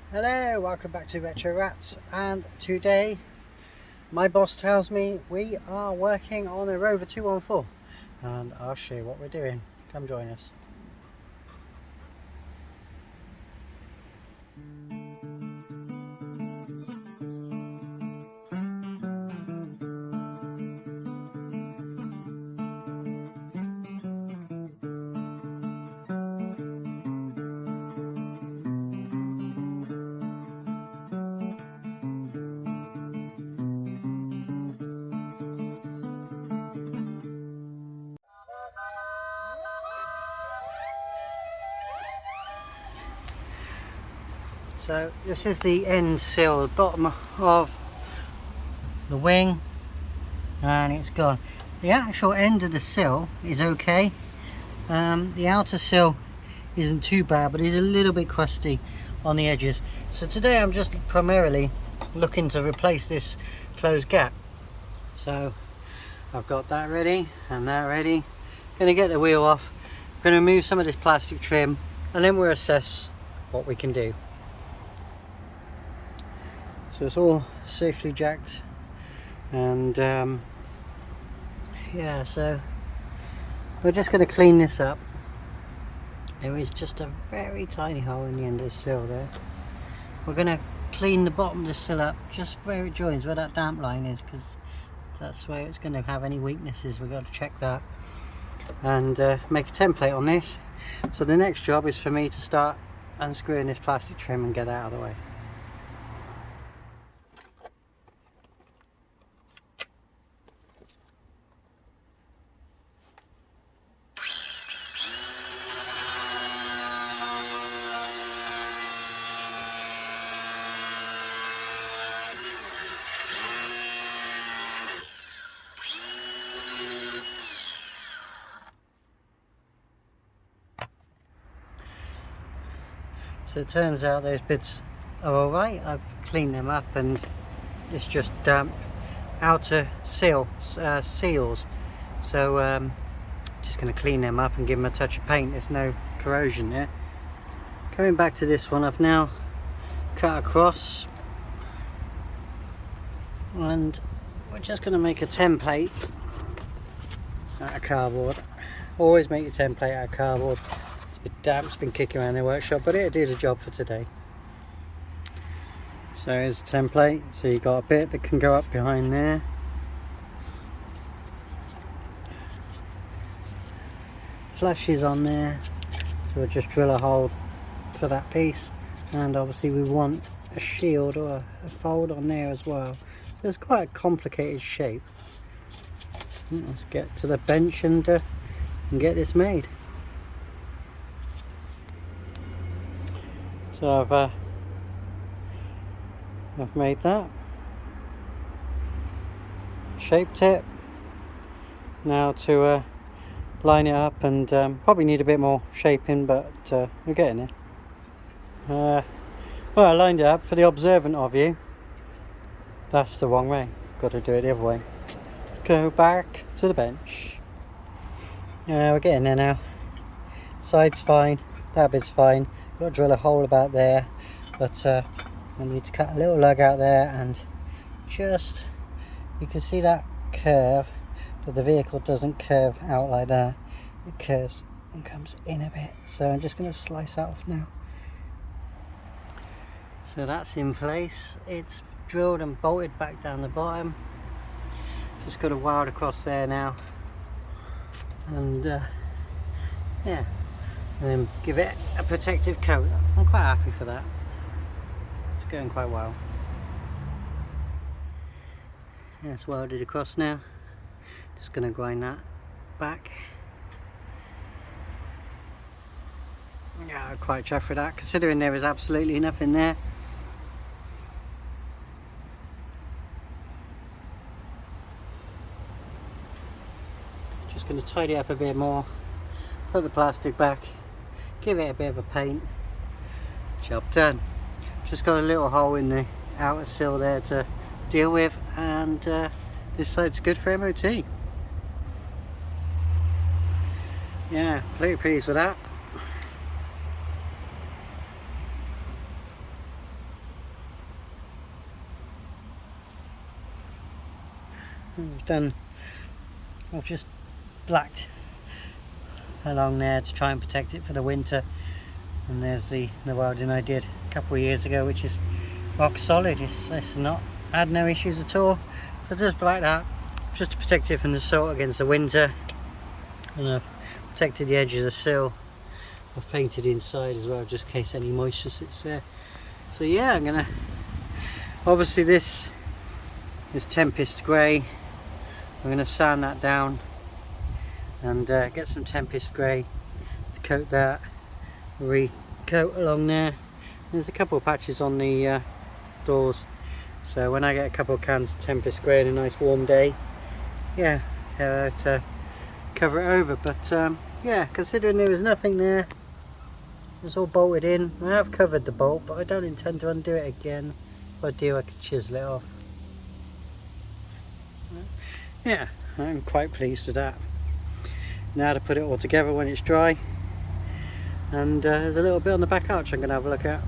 Hello, welcome back to Retro Rats, and today my boss tells me we are working on a Rover 214 and I'll show you what we're doing. Come join us. So this is the end sill, the bottom of the wing, and it's gone. The actual end of the sill is okay. The outer sill isn't too bad, but it's a little bit crusty on the edges. So today I'm just primarily looking to replace this closed gap. So I've got that ready and that ready. Going to get the wheel off, going to remove some of this plastic trim, and then we'll assess what we can do. So it's all safely jacked, and yeah, so we're just going to clean this up. There is just a very tiny hole in the end of the sill there. We're going to clean the bottom of the sill up just where it joins, where that damp line is, because that's where it's going to have any weaknesses. We've got to check that and make a template on this. So the next job is for me to start unscrewing this plastic trim and get that out of the way. So it turns out those bits are alright. I've cleaned them up and it's just damp outer seals. So just going to clean them up and give them a touch of paint. There's no corrosion there. Coming back to this one, I've now cut across and we're just going to make a template out of cardboard. Always make your template out of cardboard. It's a bit damp, it's been kicking around the workshop, but it'll do the job for today. So here's the template. So you've got a bit that can go up behind there. Flashes on there. So we'll just drill a hole for that piece. And obviously we want a shield or a fold on there as well. So it's quite a complicated shape. Let's get to the bench and get this made. So I've made that, shaped it. Now to line it up, and probably need a bit more shaping, but we're getting it. Well, I lined it up for the observant of you. That's the wrong way. Got to do it the other way. Let's go back to the bench. We're getting there now. Side's fine, that bit's fine. Got to drill a hole about there, but I need to cut a little lug out there, and just, you can see that curve, but the vehicle doesn't curve out like that. It curves and comes in a bit. So I'm just going to slice that off now. So that's in place. It's drilled and bolted back down the bottom. Just got to weld across there now, and yeah, and then give it a protective coat. I'm quite happy for that. It's going quite well. Yeah, it's welded across now. Just going to grind that back. Yeah, I'm quite chuffed with that, considering there is absolutely nothing there. Just going to tidy up a bit more, put the plastic back, give it a bit of a paint. Job done. Just got a little hole in the outer sill there to deal with, and this side's good for MOT. Yeah, pretty pleased with that. I've just blacked along there to try and protect it for the winter, and there's the welding I did a couple of years ago, which is rock solid. It's not had no issues at all. So just black that just to protect it from the salt against the winter, and I've protected the edge of the sill. I've painted inside as well just in case any moisture sits there. So yeah, I'm gonna, obviously this is Tempest Grey. I'm gonna sand that down and get some Tempest Grey to coat that, recoat along there. There's a couple of patches on the doors, so when I get a couple of cans of Tempest Grey on a nice warm day, yeah, to cover it over. But yeah, considering there was nothing there, it's all bolted in. I have covered the bolt, but I don't intend to undo it again. If I do, I could chisel it off. Yeah, I'm quite pleased with that. Now to put it all together when it's dry, and there's a little bit on the back arch I'm going to have a look at.